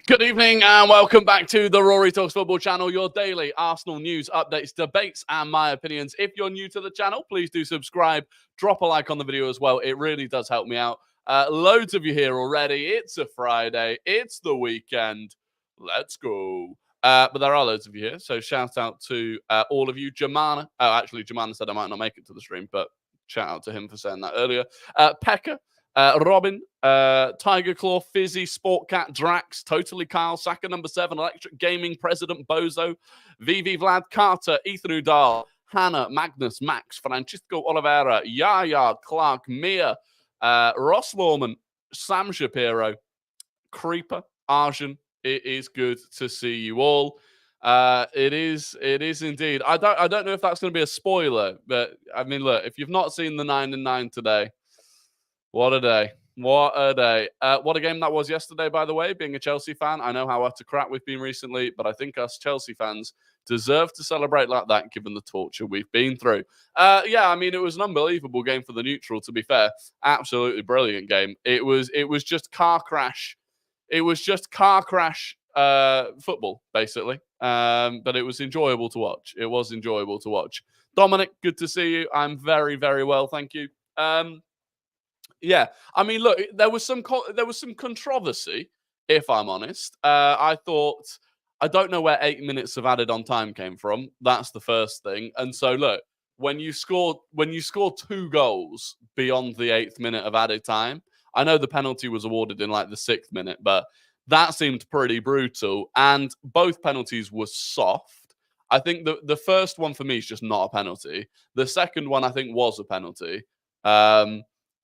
Good evening and welcome back to the Rory Talks Football channel, your daily Arsenal news, updates, debates and my opinions. If you're new to the channel, please do subscribe, drop a like on the video as well. It really does help me out. Loads of you here already. It's a Friday. It's the weekend. Let's go. But there are loads of you here, so shout out to all of you. Jamana. Oh, actually, Jamana said I might not make it to the stream, but shout out to him for saying that earlier. Pekka. Robin, Tiger Claw, Fizzy, Sport Cat, Drax, Totally Kyle, Saka number 7, Electric Gaming, President Bozo, VV Vlad, Carter, Ethan Udall, Hannah, Magnus, Max, Francisco Oliveira, Yaya, Clark, Mia, Ross Lawman, Sam Shapiro, Creeper, Arjun. It is good to see you all. It is indeed. I don't know if that's going to be a spoiler, but I mean, look, if you've not seen the 9 and 9 today, what a day. What a day. What a game that was yesterday, by the way, being a Chelsea fan. I know how utter crap we've been recently, but I think us Chelsea fans deserve to celebrate like that, given the torture we've been through. Yeah, I mean, it was an unbelievable game for the neutral, to be fair. Absolutely brilliant game. It was just car crash. It was just car crash football, basically. But it was enjoyable to watch. It was enjoyable to watch. Dominic, good to see you. I'm very, very well, thank you. Yeah, I mean, look, there was some controversy, if I'm honest. I don't know where 8 minutes of added on time came from. That's the first thing. And so, look, when you score 2 goals beyond the 8th minute of added time, I know the penalty was awarded in like the 6th minute, but that seemed pretty brutal. And both penalties were soft. I think the first one for me is just not a penalty. The second one I think was a penalty.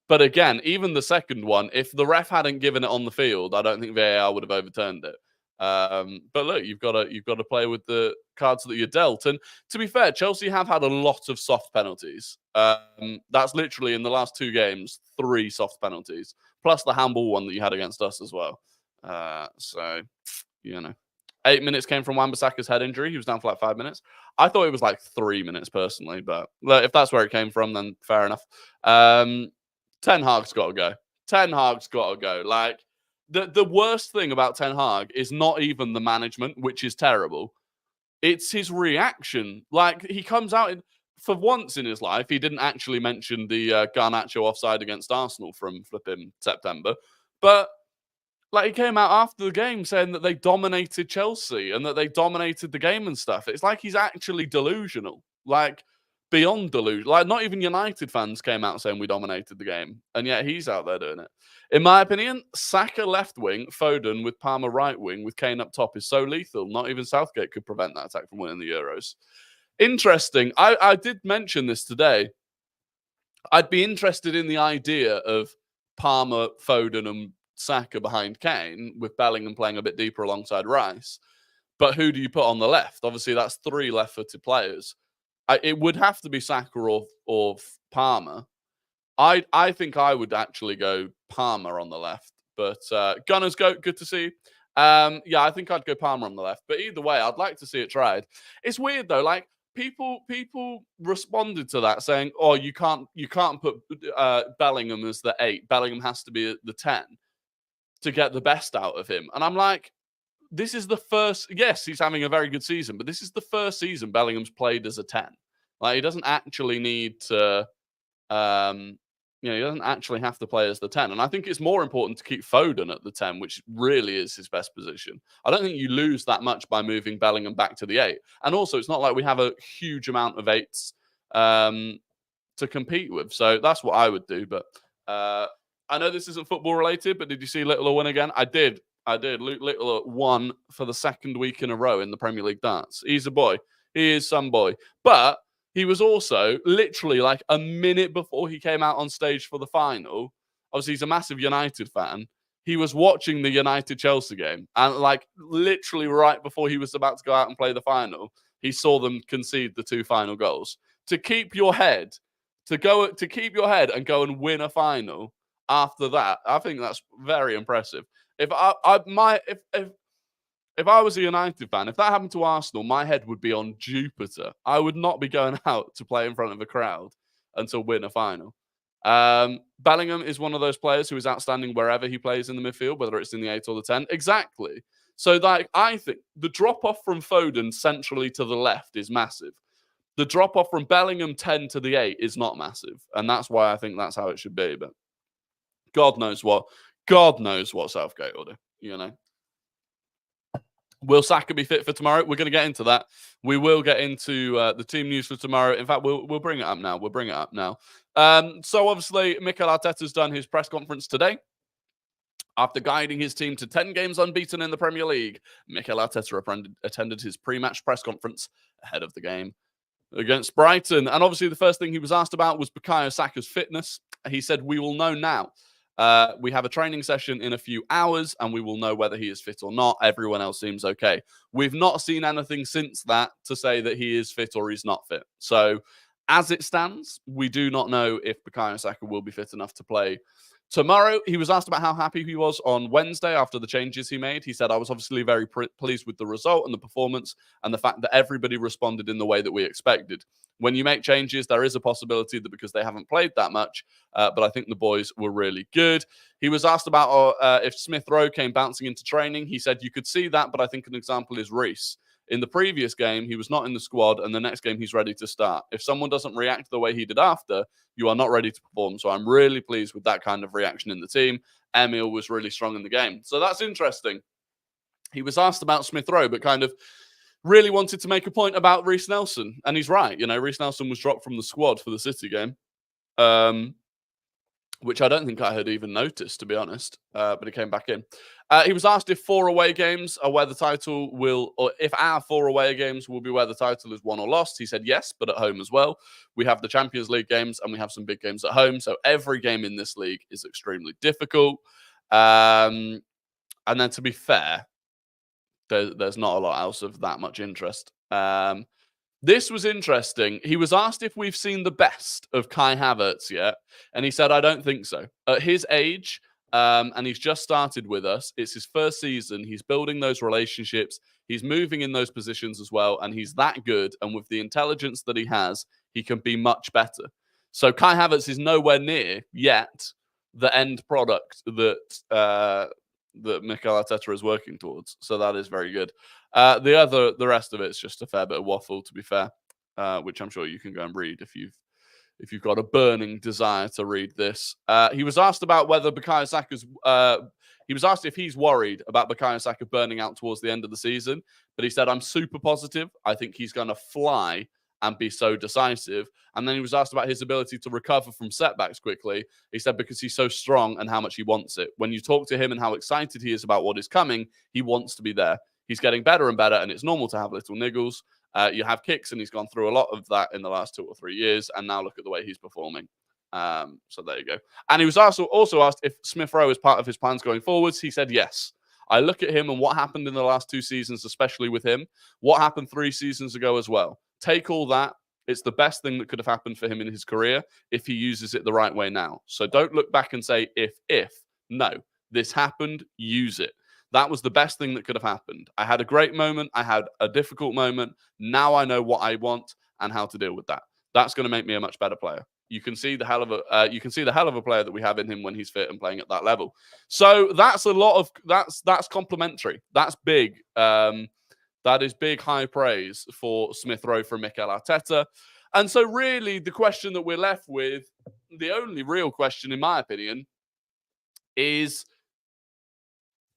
But again, even the second one, if the ref hadn't given it on the field, I don't think VAR would have overturned it. But look, you've got to play with the cards that you're dealt. And to be fair, Chelsea have had a lot of soft penalties. That's literally in the last 2 games, 3 soft penalties, plus the handball one that you had against us as well. So, 8 minutes came from Wan-Bissaka's head injury. He was down for like 5 minutes. I thought it was like 3 minutes personally, but look, if that's where it came from, then fair enough. Ten Hag's got to go. Ten Hag's got to go. Like, the worst thing about Ten Hag is not even the management, which is terrible. It's his reaction. Like, he comes out for once in his life, he didn't actually mention the Garnacho offside against Arsenal from flipping September. But, like, he came out after the game saying that they dominated Chelsea and that they dominated the game and stuff. It's like he's actually delusional. Like, beyond delusion. Like, not even United fans came out saying we dominated the game, and yet he's out there doing it. In my opinion, Saka left wing, Foden with Palmer right wing, with Kane up top is so lethal. Not even Southgate could prevent that attack from winning the Euros. Interesting. I did mention this today. I'd be interested in the idea of Palmer, Foden, and Saka behind Kane, with Bellingham playing a bit deeper alongside Rice. But who do you put on the left? Obviously, that's 3 left-footed players. It would have to be Saka or Palmer. I think I would actually go Palmer on the left. But Gunners, good to see you. Yeah, I think I'd go Palmer on the left. But either way, I'd like to see it tried. It's weird though. Like, people responded to that saying, "Oh, you can't put Bellingham as the 8. Bellingham has to be the 10 to get the best out of him." And I'm like, this is the first. Yes, he's having a very good season, but this is the first season Bellingham's played as a 10. Like, he doesn't actually need to. He doesn't actually have to play as the 10. And I think it's more important to keep Foden at the 10, which really is his best position. I don't think you lose that much by moving Bellingham back to the 8. And also, it's not like we have a huge amount of 8s to compete with. So that's what I would do. But I know this isn't football related, but did you see Littler win again? I did. Luke Littler won for the 2nd week in a row in the Premier League darts. He's a boy. He is some boy. But he was also literally like a minute before he came out on stage for the final. Obviously, he's a massive United fan. He was watching the United-Chelsea game. And like literally right before he was about to go out and play the final, he saw them concede the 2 final goals. To keep your head, to keep your head and go and win a final after that, I think that's very impressive. If I was a United fan, if that happened to Arsenal, my head would be on Jupiter. I would not be going out to play in front of a crowd and to win a final. Bellingham is one of those players who is outstanding wherever he plays in the midfield, whether it's in the 8 or the 10. Exactly. So, like, I think the drop-off from Foden centrally to the left is massive. The drop-off from Bellingham 10 to the 8 is not massive. And that's why I think that's how it should be. But God knows what Southgate will do, you know. Will Saka be fit for tomorrow? We're going to get into that. We will get into the team news for tomorrow. In fact, we'll bring it up now. So obviously, Mikel Arteta's done his press conference today. After guiding his team to 10 games unbeaten in the Premier League, Mikel Arteta attended his pre-match press conference ahead of the game against Brighton. And obviously, the first thing he was asked about was Bukayo Saka's fitness. He said, "We will know now. We have a training session in a few hours and we will know whether he is fit or not. Everyone else seems okay." We've not seen anything since that to say that he is fit or he's not fit. So as it stands, we do not know if Bukayo Saka will be fit enough to play tomorrow. He was asked about how happy he was on Wednesday after the changes he made. He said, "I was obviously very pleased with the result and the performance and the fact that everybody responded in the way that we expected. When you make changes, there is a possibility that because they haven't played that much, but I think the boys were really good." He was asked about if Smith Rowe came bouncing into training. He said, "You could see that, but I think an example is Reece. In the previous game, he was not in the squad, and the next game, he's ready to start. If someone doesn't react the way he did after, you are not ready to perform." So I'm really pleased with that kind of reaction in the team. Emil was really strong in the game. So that's interesting. He was asked about Smith Rowe, but kind of really wanted to make a point about Reece Nelson. And he's right. You know, Reece Nelson was dropped from the squad for the City game, which I don't think I had even noticed, to be honest, but he came back in. He was asked if 4 away games are where the title will, or if our 4 away games will be where the title is won or lost. He said yes, but at home as well. We have the Champions League games and we have some big games at home. So every game in this league is extremely difficult. And then to be fair, there's not a lot else of that much interest. This was interesting. He was asked if we've seen the best of Kai Havertz yet, and he said, "I don't think so. At his age, and he's just started with us. It's his first season. He's building those relationships. He's moving in those positions as well, and he's that good. And with the intelligence that he has, he can be much better." So Kai Havertz is nowhere near yet the end product that Mikel Arteta is working towards. So that is very good. The rest of it is just a fair bit of waffle, to be fair, which I'm sure you can go and read if you've got a burning desire to read this. He was asked about whether Bukayo Saka's. He was asked if he's worried about Bukayo Saka burning out towards the end of the season, but he said, "I'm super positive. I think he's going to fly and be so decisive." And then he was asked about his ability to recover from setbacks quickly. He said, "Because he's so strong and how much he wants it. When you talk to him and how excited he is about what is coming, he wants to be there. He's getting better and better, and it's normal to have little niggles. You have kicks, and he's gone through a lot of that in the last 2 or 3 years, and now look at the way he's performing." So there you go. And he was also asked if Smith Rowe is part of his plans going forwards. He said yes. "I look at him and what happened in the last 2 seasons, especially with him, what happened 3 seasons ago as well. Take all that. It's the best thing that could have happened for him in his career if he uses it the right way now. So don't look back and say, if. No, this happened, use it. That was the best thing that could have happened. I had a great moment. I had a difficult moment. Now I know what I want and how to deal with that. That's going to make me a much better player." You can see the hell of a player that we have in him when he's fit and playing at that level. So that's that's complimentary. That's big. That is big high praise for Smith Rowe from Mikel Arteta. And so really the question that we're left with, the only real question in my opinion, is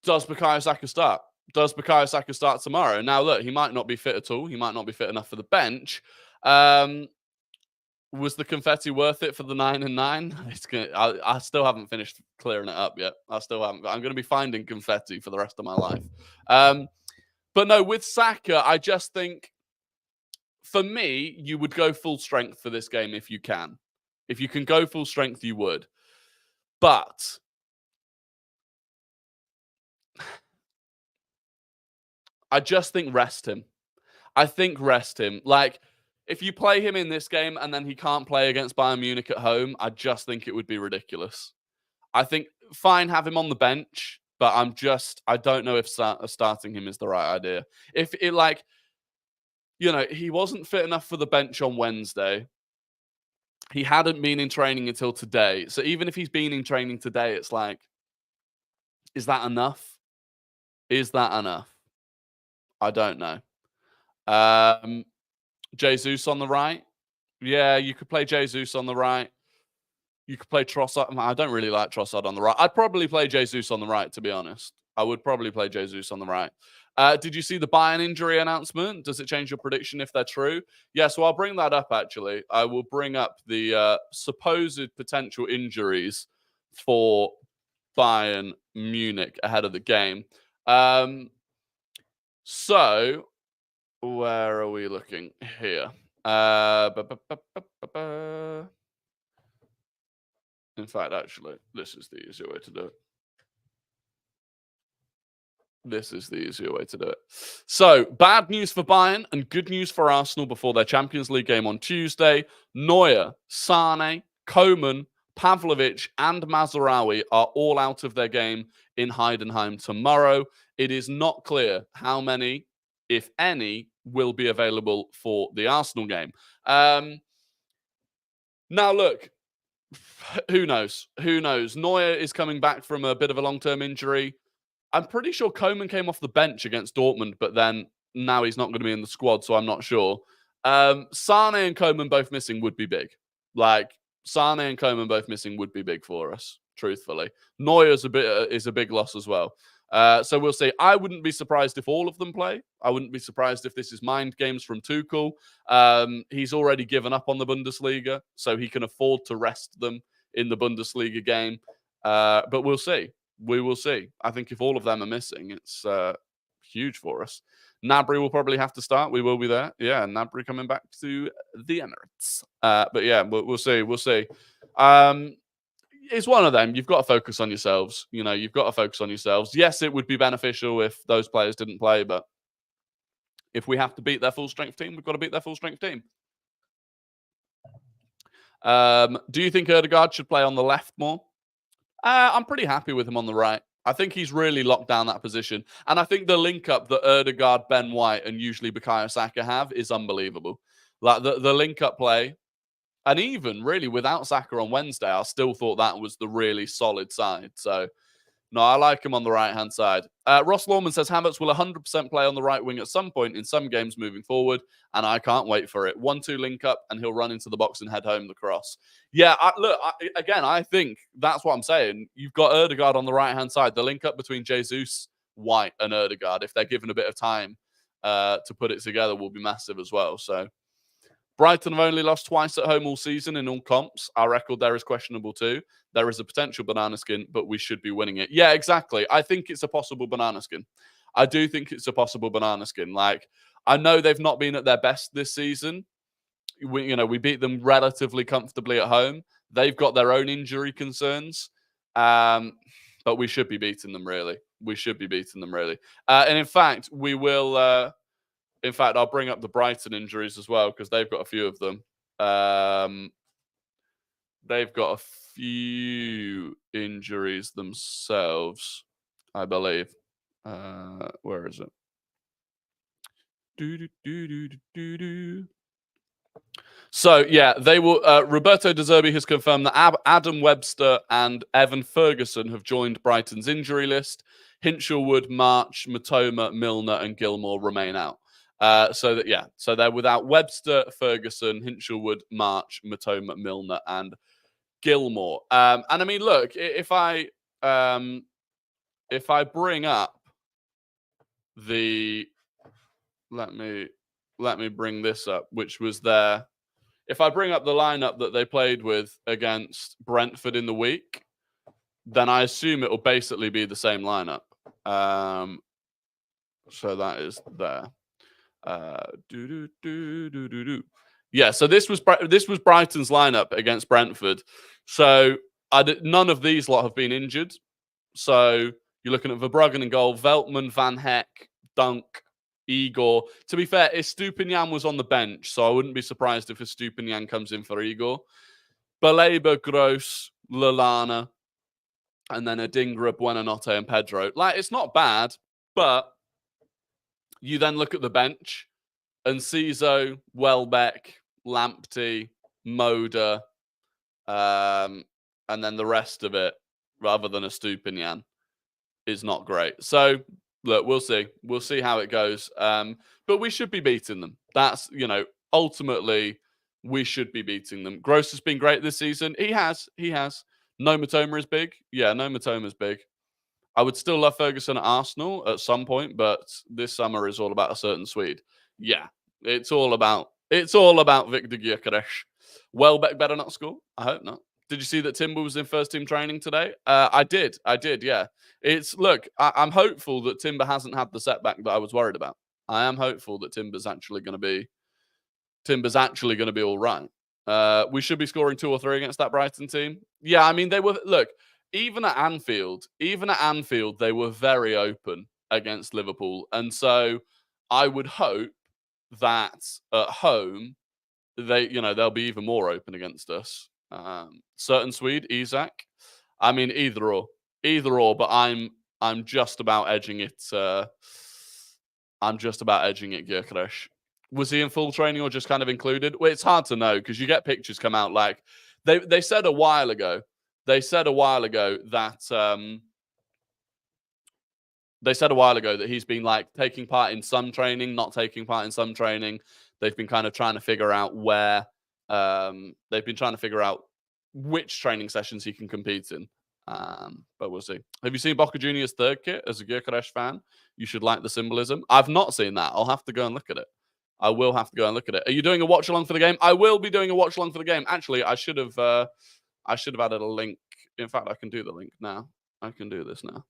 does Bukayo Saka start? Does Bukayo Saka start tomorrow? Now look, he might not be fit at all. He might not be fit enough for the bench. Was the confetti worth it for the 9 and 9? I still haven't finished clearing it up yet. I still haven't. I'm going to be finding confetti for the rest of my life. But no, with Saka, I just think, for me, you would go full strength for this game if you can. If you can go full strength, you would. But I just think rest him. I think rest him. Like, if you play him in this game and then he can't play against Bayern Munich at home, I just think it would be ridiculous. I think, fine, have him on the bench, but I don't know if starting him is the right idea. If it, like, you know, he wasn't fit enough for the bench on Wednesday. He hadn't been in training until today. So even if he's been in training today, it's like, is that enough? Is that enough? I don't know. Jesus on the right. Yeah, you could play Jesus on the right. You could play Trossard. I don't really like Trossard on the right. I'd probably play Jesus on the right, to be honest. I would probably play Jesus on the right. Did you see the Bayern injury announcement? Does it change your prediction if they're true? Yeah, so I'll bring that up, actually. I will bring up the supposed potential injuries for Bayern Munich ahead of the game. So, where are we looking here? In fact, actually, this is the easier way to do it. This is the easier way to do it. So, bad news for Bayern and good news for Arsenal before their Champions League game on Tuesday. Neuer, Sane, Koeman, Pavlovic, and Mazraoui are all out of their game in Heidenheim tomorrow. It is not clear how many, if any, will be available for the Arsenal game. Now, look, who knows? Who knows? Neuer is coming back from a bit of a long-term injury. I'm pretty sure Koeman came off the bench against Dortmund, but then now he's not going to be in the squad, so I'm not sure. Sane and Koeman both missing would be big. Like, Sane and Koeman both missing would be big for us, truthfully. Neuer is a big loss as well. So we'll see. I wouldn't be surprised if all of them play. I wouldn't be surprised if this is mind games from Tuchel. He's already given up on the Bundesliga, so he can afford to rest them in the Bundesliga game. But we'll see. We will see. I think if all of them are missing, it's huge for us. Gnabry will probably have to start. We will be there. Yeah, Gnabry coming back to the Emirates. But yeah, we'll see. We'll see. It's one of them. You've got to focus on yourselves. You know, you've got to focus on yourselves. Yes, it would be beneficial if those players didn't play, but if we have to beat their full strength team, we've got to beat their full strength team. Do you think Ødegaard should play on the left more? I'm pretty happy with him on the right. I think he's really locked down that position. And I think the link-up that Ødegaard, Ben White, and usually Bukayo Saka have is unbelievable. Like, the link-up play, and even, really, without Saka on Wednesday, I still thought that was the really solid side. So, no, I like him on the right-hand side. Ross Lawman says Havertz will 100% play on the right wing at some point in some games moving forward, and I can't wait for it. 1-2 link up, and he'll run into the box and head home the cross. Yeah, I think that's what I'm saying. You've got Ødegaard on the right-hand side. The link up between Jesus, White, and Ødegaard, if they're given a bit of time to put it together, will be massive as well. So, Brighton have only lost twice at home all season in all comps. Our record there is questionable too. There is a potential banana skin, but we should be winning it. Yeah, exactly. I think it's a possible banana skin. I do think it's a possible banana skin. Like, I know they've not been at their best this season. We beat them relatively comfortably at home. They've got their own injury concerns. But we should be beating them, really. We should be beating them, really. And in fact, we will... In fact, I'll bring up the Brighton injuries as well, because they've got a few of them. They've got a few injuries themselves, I believe. Where is it? So, yeah, they will. Roberto De Zerbi has confirmed that Adam Webster and Evan Ferguson have joined Brighton's injury list. Hinshelwood, March, Matoma, Milner, and Gilmore remain out. So they're without Webster, Ferguson, Hinshelwood, March, Matoma, Milner, and Gilmore. And I mean, look, if I bring up the, let me bring this up, which was there. If I bring up the lineup that they played with against Brentford in the week, then I assume it will basically be the same lineup. So that is there. Yeah, so this was Brighton's lineup against Brentford. So none of these lot have been injured. So you're looking at Verbruggen in goal, Veltman, Van Heck, Dunk, Igor. To be fair, Estupiñán was on the bench, so I wouldn't be surprised if Estupiñán comes in for Igor. Baleba, Gross, Lallana, and then Adingra, Buonanotte, and Pedro. Like, it's not bad, but you then look at the bench, and Ciso, Welbeck, Lamptey, Moda, And then the rest of it, rather than a Stupinian, is not great. So look, we'll see. We'll see how it goes. But we should be beating them. That's, ultimately we should be beating them. Gross has been great this season. He has. No Matoma is big. Yeah, no Matoma is big. I would still love Ferguson at Arsenal at some point, but this summer is all about a certain Swede. Yeah, it's all about Victor Gyökeres. Welbeck better not score. I hope not. Did you see that Timber was in first team training today? I did. Yeah. I'm hopeful that Timber hasn't had the setback that I was worried about. I am hopeful that Timber's actually going to be all right. We should be scoring 2 or 3 against that Brighton team. Yeah, I mean even at Anfield, they were very open against Liverpool, and so I would hope that at home they'll be even more open against us. Certain Swede, Isak. I mean, either or. But I'm just about edging it. Gyökeres. Was he in full training or just kind of included? Well, it's hard to know because you get pictures come out like they said a while ago. They said a while ago that he's been like taking part in some training, not taking part in some training. They've been kind of trying to figure out where they've been trying to figure out which training sessions he can compete in. But we'll see. Have you seen Boca Junior's third kit? As a Gyökeres fan, you should like the symbolism. I've not seen that. I'll have to go and look at it. I will have to go and look at it. Are you doing a watch along for the game? I will be doing a watch along for the game. Actually, I should have added a link. In fact, I can do the link now. I can do this now.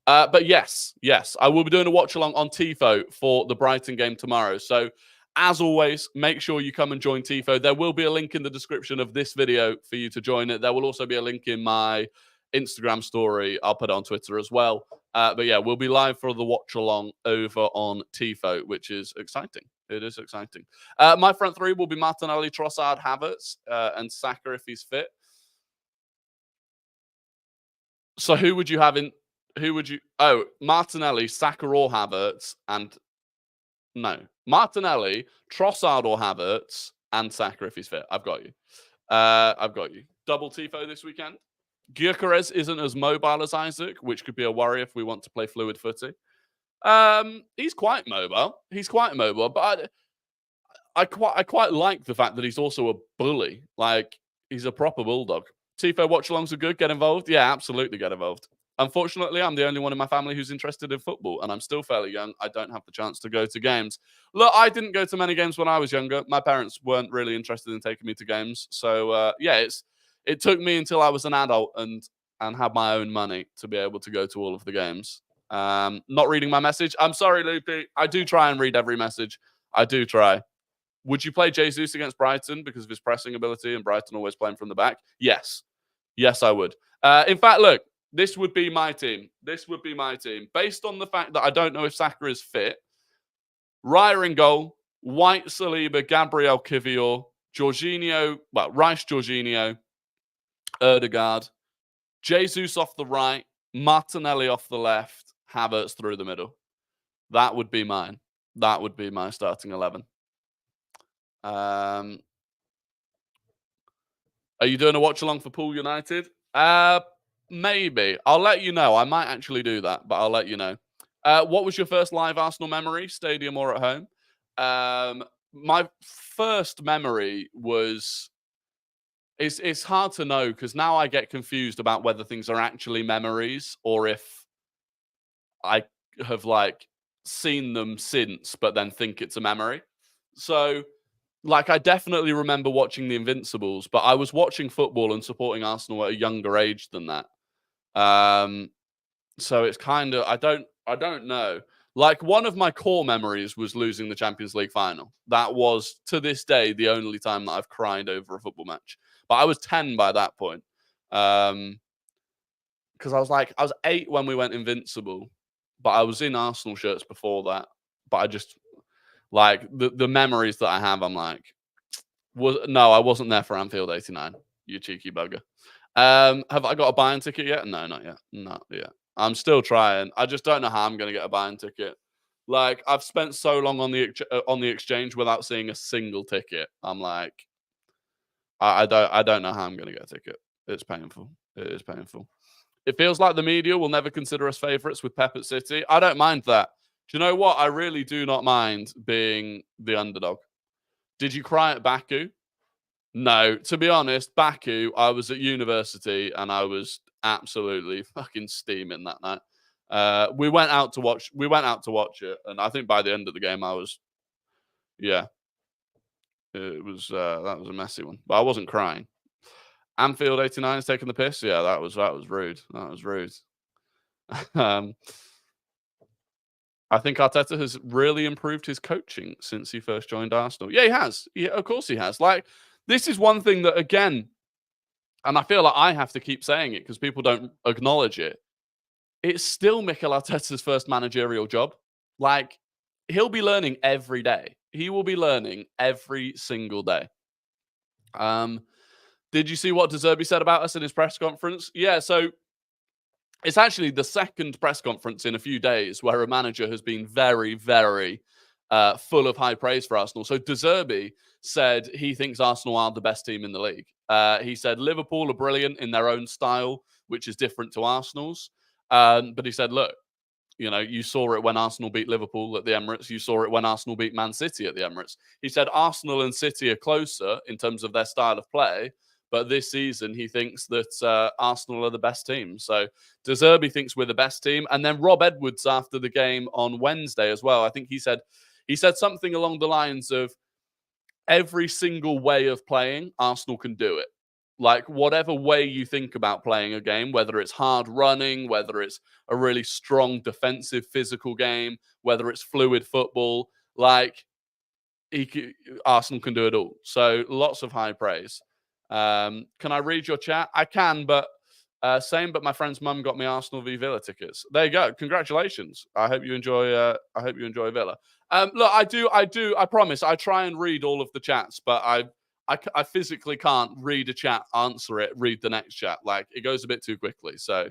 But yes, I will be doing a watch along on Tifo for the Brighton game tomorrow. So, as always, make sure you come and join Tifo. There will be a link in the description of this video for you to join it. There will also be a link in my Instagram story. I'll put it on Twitter as well. But yeah, we'll be live for the watch along over on Tifo, which is exciting. It is exciting. My front three will be Martinelli, Trossard, Havertz, and Saka if he's fit. So who would you have in? Who would you? Oh, Martinelli, Saka or Havertz, and no, Martinelli, Trossard or Havertz, and Saka if he's fit. I've got you. Double Tifo this weekend. Gyökeres isn't as mobile as Isaac, which could be a worry if we want to play fluid footy. He's quite mobile. But I quite like the fact that he's also a bully. Like, he's a proper bulldog. Tifo watch-alongs are good. Get involved. Yeah, absolutely get involved. Unfortunately, I'm the only one in my family who's interested in football, and I'm still fairly young. I don't have the chance to go to games. Look, I didn't go to many games when I was younger. My parents weren't really interested in taking me to games. So, it took me until I was an adult and had my own money to be able to go to all of the games. Not reading my message. I'm sorry, Loopy. I do try and read every message. I do try. Would you play Jesus against Brighton because of his pressing ability and Brighton always playing from the back? Yes. Yes, I would. In fact, look, this would be my team. Based on the fact that I don't know if Saka is fit. Raya in goal, White, Saliba, Gabriel, Kivior, Rice, Jorginho, Erdegaard, Jesus off the right, Martinelli off the left, Havertz through the middle. That would be mine. That would be my starting 11. Are you doing a watch along for Poole United? Maybe. I'll let you know. I might actually do that, but I'll let you know. What was your first live Arsenal memory, stadium or at home? My first memory was... It's hard to know because now I get confused about whether things are actually memories or if I have seen them since, but then think it's a memory. So, I definitely remember watching the Invincibles, but I was watching football and supporting Arsenal at a younger age than that. So it's kind of, I don't know. One of my core memories was losing the Champions League final. That was, to this day, the only time that I've cried over a football match. But I was 10 by that point. Because I was 8 when we went invincible, but I was in Arsenal shirts before that. But I just, the memories that I have, I'm no, I wasn't there for Anfield 89, you cheeky bugger. Have I got a Bayern ticket yet? No, not yet. Not yet. I'm still trying. I just don't know how I'm going to get a Bayern ticket. I've spent so long on the exchange without seeing a single ticket. I'm I don't know how I'm going to get a ticket. It's painful. It is painful. It feels like the media will never consider us favourites with Pep at City. I don't mind that. Do you know what? I really do not mind being the underdog. Did you cry at Baku? No. To be honest, Baku, I was at university and I was absolutely fucking steaming that night. We went out to watch it, and I think by the end of the game I was, yeah, it was that was a messy one. But I wasn't crying. Anfield 89 is taking the piss. Yeah, that was rude. That was rude. um, I think Arteta has really improved his coaching since he first joined Arsenal. Yeah, he has. Yeah, of course he has. Like, this is one thing that, again, and I feel like I have to keep saying it because people don't acknowledge it. It's still Mikel Arteta's first managerial job. Like, he'll be learning every day. He will be learning every single day. Did you see what De Zerbi said about us in his press conference? Yeah, so it's actually the second press conference in a few days where a manager has been very, very full of high praise for Arsenal. So De Zerbi said he thinks Arsenal are the best team in the league. He said Liverpool are brilliant in their own style, which is different to Arsenal's. But he said, look, you know, you saw it when Arsenal beat Liverpool at the Emirates. You saw it when Arsenal beat Man City at the Emirates. He said Arsenal and City are closer in terms of their style of play. But this season, he thinks that Arsenal are the best team. So De Zerbi thinks we're the best team. And then Rob Edwards, after the game on Wednesday as well, I think he said something along the lines of every single way of playing, Arsenal can do it. Like, whatever way you think about playing a game, whether it's hard running, whether it's a really strong defensive physical game, whether it's fluid football, like, Arsenal can do it all. So lots of high praise. Can I read your chat? I can, but same. But my friend's mum got me Arsenal v Villa tickets. There you go. Congratulations. I hope you enjoy. I hope you enjoy Villa. Look, I do. I promise. I try and read all of the chats, but I physically can't read a chat, answer it, read the next chat. Like, it goes a bit too quickly. So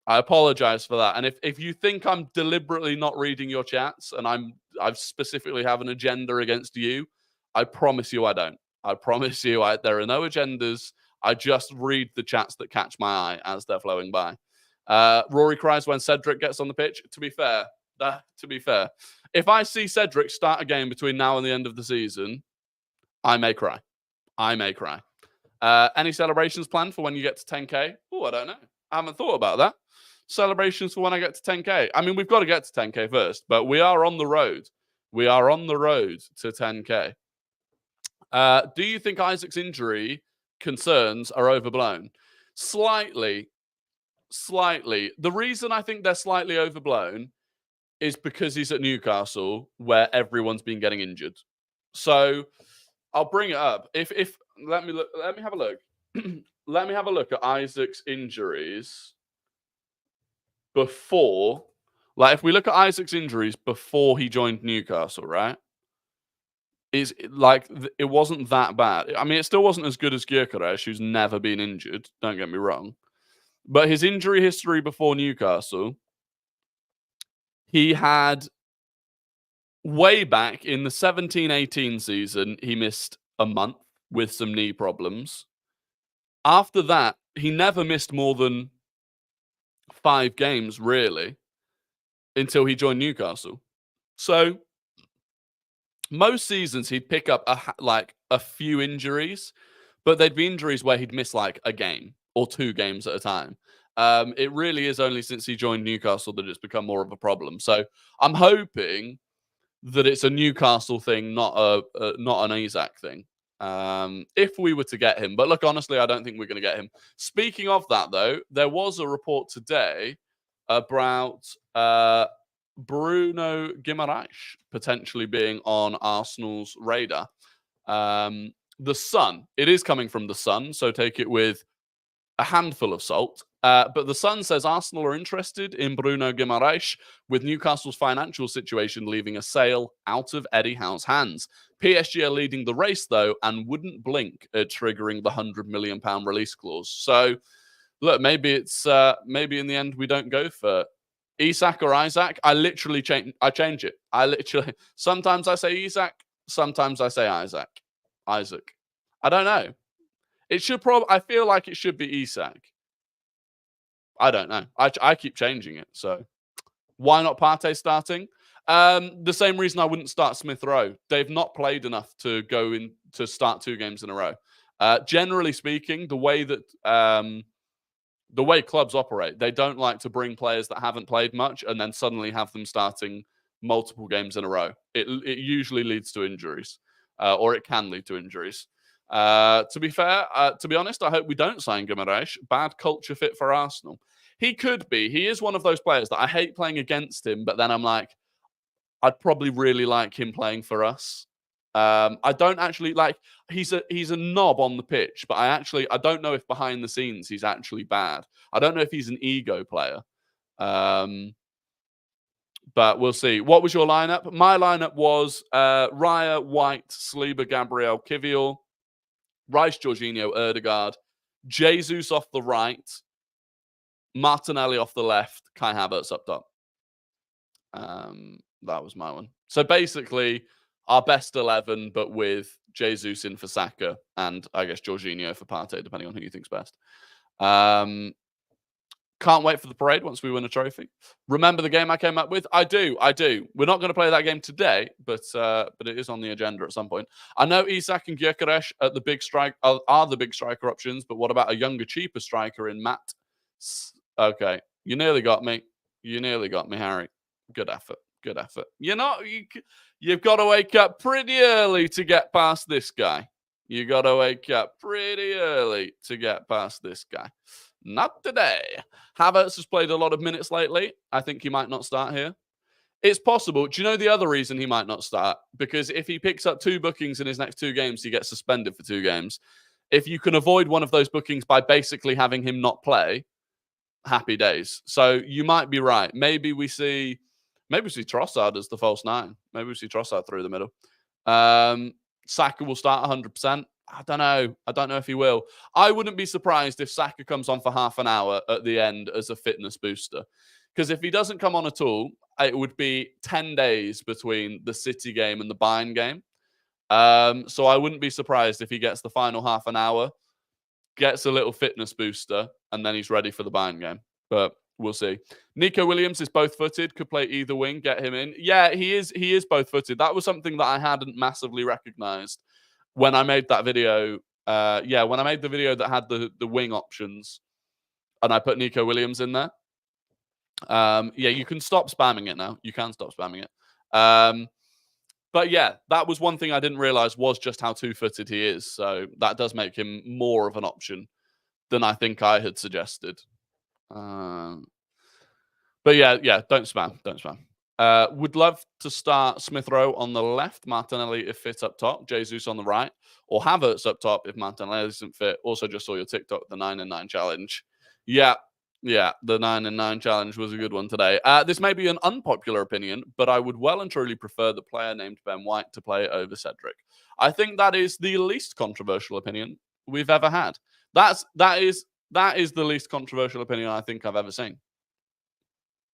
I apologize for that. And if you think I'm deliberately not reading your chats and I specifically have an agenda against you, I promise you I don't. I promise you there are no agendas. I just read the chats that catch my eye as they're flowing by. Rory cries when Cedric gets on the pitch. To be fair, if I see Cedric start a game between now and the end of the season, I may cry. Any celebrations planned for when you get to 10K? Oh, I don't know. I haven't thought about that. Celebrations for when I get to 10K. I mean, we've got to get to 10K first, but we are on the road. We are on the road to 10K. Do you think Isaac's injury concerns are overblown? Slightly. The reason I think they're slightly overblown is because he's at Newcastle, where everyone's been getting injured. So I'll bring it up. If let me have a look. Let me have a look at Isaac's injuries before. Like, if we look at Isaac's injuries before he joined Newcastle, right? Is like, it wasn't that bad. I mean, it still wasn't as good as Gyökeres, who's never been injured. Don't get me wrong, but his injury history before Newcastle, he had way back in the 17-18 season, he missed a month with some knee problems. After that, he never missed more than 5 games really until he joined Newcastle. So most seasons he'd pick up a few injuries, but they'd be injuries where he'd miss like a game or 2 games at a time. It really is only since he joined Newcastle that it's become more of a problem. So I'm hoping that it's a Newcastle thing, not an Isaac thing. If we were to get him. But look, honestly, I don't think we're going to get him. Speaking of that, though, there was a report today about Bruno Guimaraes potentially being on Arsenal's radar. The Sun. It is coming from the Sun, so take it with a handful of salt. But the Sun says Arsenal are interested in Bruno Guimaraes, with Newcastle's financial situation leaving a sale out of Eddie Howe's hands. PSG are leading the race, though, and wouldn't blink at triggering the £100 million release clause. So, look, maybe it's maybe in the end we don't go for Isak or Isaac. I literally change it. Sometimes I say Isak, sometimes I say Isaac. I don't know. It should probably. I feel like it should be Isak. I don't know. I keep changing it. So why not Partey starting? The same reason I wouldn't start Smith Rowe. They've not played enough to go in to start 2 games in a row. Generally speaking, the way clubs operate, they don't like to bring players that haven't played much and then suddenly have them starting multiple games in a row. It usually leads to injuries, or it can lead to injuries. To be fair, to be honest, I hope we don't sign Guimaraes. Bad culture fit for Arsenal. He could be. He is one of those players that I hate playing against him, but then I'm like, I'd probably really like him playing for us. I don't actually like. He's a knob on the pitch, but I don't know if behind the scenes he's actually bad. I don't know if he's an ego player. But we'll see. What was your lineup? My lineup was Raya, White, Saliba, Gabriel, Kivior, Rice, Jorginho, Erdegaard, Jesus off the right, Martinelli off the left, Kai Havertz up top. That was my one. So basically, our best 11, but with Jesus in for SAKA and I guess Jorginho for Partey, depending on who you think's best. Can't wait for the parade once we win a trophy. Remember the game I came up with? I do. We're not going to play that game today, but it is on the agenda at some point. I know Isak and Gyökeres are the big striker options, but what about a younger, cheaper striker in Matt? Okay, you nearly got me. Harry. Good effort. You've got to wake up pretty early to get past this guy. Not today. Havertz has played a lot of minutes lately. I think he might not start here. It's possible. Do you know the other reason he might not start? Because if he picks up 2 bookings in his next 2 games, he gets suspended for 2 games. If you can avoid one of those bookings by basically having him not play, happy days. So you might be right. Maybe we see Trossard as the false 9. Maybe we see Trossard through the middle. Saka will start 100%. I don't know if he will. I wouldn't be surprised if Saka comes on for half an hour at the end as a fitness booster. Because if he doesn't come on at all, it would be 10 days between the City game and the Bayern game. So I wouldn't be surprised if he gets the final half an hour, gets a little fitness booster, and then he's ready for the Bayern game. But we'll see. Nico Williams is both-footed, could play either wing, get him in. Yeah, he is both-footed. That was something that I hadn't massively recognized when I made that video. When I made the video that had the wing options and I put Nico Williams in there. You can stop spamming it now. You can stop spamming it. But yeah, that was one thing I didn't realize was just how 2-footed he is. So that does make him more of an option than I think I had suggested. But yeah, don't spam. Would love to start Smith Rowe on the left, Martinelli if fit up top, Jesus on the right, or Havertz up top if Martinelli isn't fit. Also just saw your TikTok, the 9 and 9 challenge. Yeah, the 9 and 9 challenge was a good one today. This may be an unpopular opinion, but I would well and truly prefer the player named Ben White to play over Cedric. I think that is the least controversial opinion we've ever had. That is the least controversial opinion I think I've ever seen.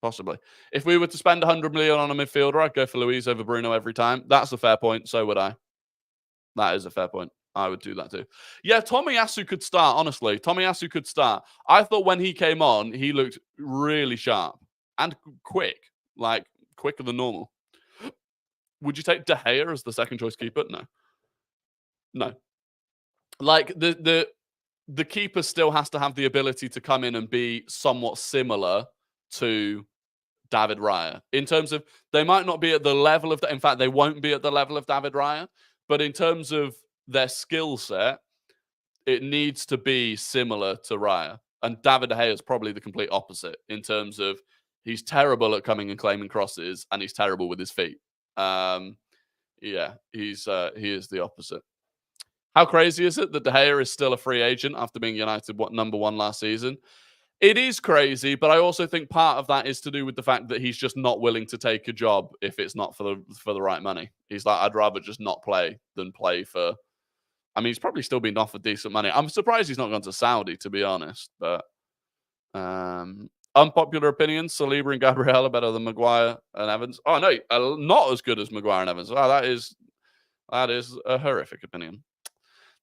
Possibly. If we were to spend 100 million on a midfielder, I'd go for Luiz over Bruno every time. That's a fair point. So would I. That is a fair point. I would do that too. Yeah, Tomiyasu could start, honestly. Tomiyasu could start. I thought when he came on, he looked really sharp and quick. Like, quicker than normal. Would you take De Gea as the second choice keeper? No. Like, the keeper still has to have the ability to come in and be somewhat similar to David Raya. In terms of, they might not be at the level of, in fact, they won't be at the level of David Raya, but in terms of their skill set, it needs to be similar to Raya. And David De Gea is probably the complete opposite in terms of he's terrible at coming and claiming crosses and he's terrible with his feet. He is the opposite. How crazy is it that De Gea is still a free agent after being United number 1 last season? It is crazy, but I also think part of that is to do with the fact that he's just not willing to take a job if it's not for the right money. He's like, I'd rather just not play than play for. I mean, he's probably still been offered decent money. I'm surprised he's not gone to Saudi, to be honest. But unpopular opinions: Saliba and Gabriel are better than Maguire and Evans. Oh no, not as good as Maguire and Evans. Oh, that is a horrific opinion.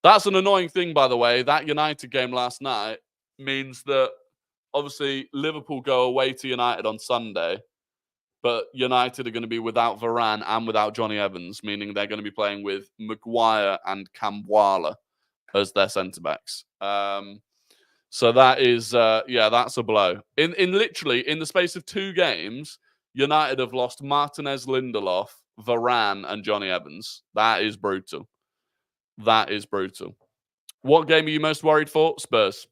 That's an annoying thing, by the way. That United game last night means that obviously Liverpool go away to United on Sunday, but United are going to be without Varane and without Johnny Evans, meaning they're going to be playing with Maguire and Kambwala as their centre backs. So that is, that's a blow. In literally in the space of 2 games, United have lost Martinez, Lindelof, Varane, and Johnny Evans. That is brutal. That is brutal. What game are you most worried for? Spurs.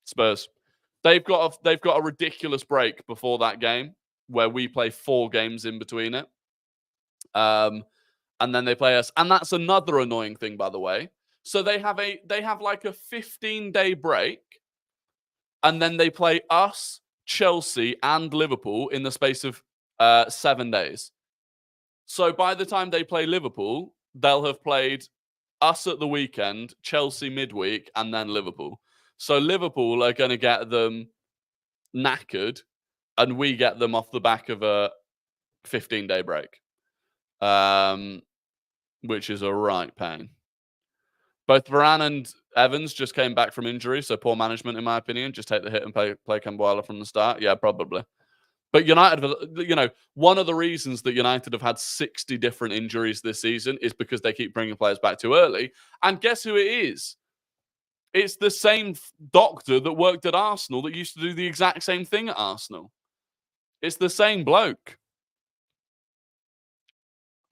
Spurs. They've got a ridiculous break before that game where we play 4 games in between it. And then they play us. And that's another annoying thing, by the way. So they have like a 15-day break, and then they play us, Chelsea, and Liverpool in the space of 7 days. So by the time they play Liverpool, they'll have played us at the weekend, Chelsea midweek, and then Liverpool. So Liverpool are going to get them knackered, and we get them off the back of a 15-day break, which is a right pain. Both Varane and Evans just came back from injury, so poor management, in my opinion. Just take the hit and play Kambwala from the start. Yeah, probably. But United, one of the reasons that United have had 60 different injuries this season is because they keep bringing players back too early. And guess who it is? It's the same doctor that worked at Arsenal that used to do the exact same thing at Arsenal. It's the same bloke.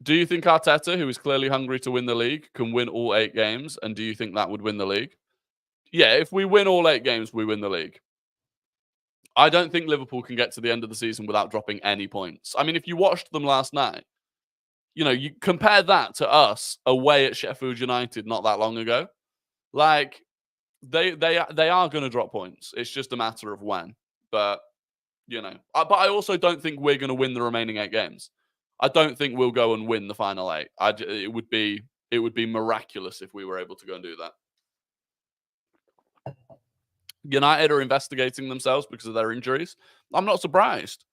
Do you think Arteta, who is clearly hungry to win the league, can win all 8 games? And do you think that would win the league? Yeah, if we win all 8 games, we win the league. I don't think Liverpool can get to the end of the season without dropping any points. I mean, if you watched them last night, you compare that to us away at Sheffield United not that long ago. Like, they are going to drop points. It's just a matter of when. But, but I also don't think we're going to win the remaining 8 games. I don't think we'll go and win the final 8. It would be miraculous if we were able to go and do that. United are investigating themselves because of their injuries. I'm not surprised.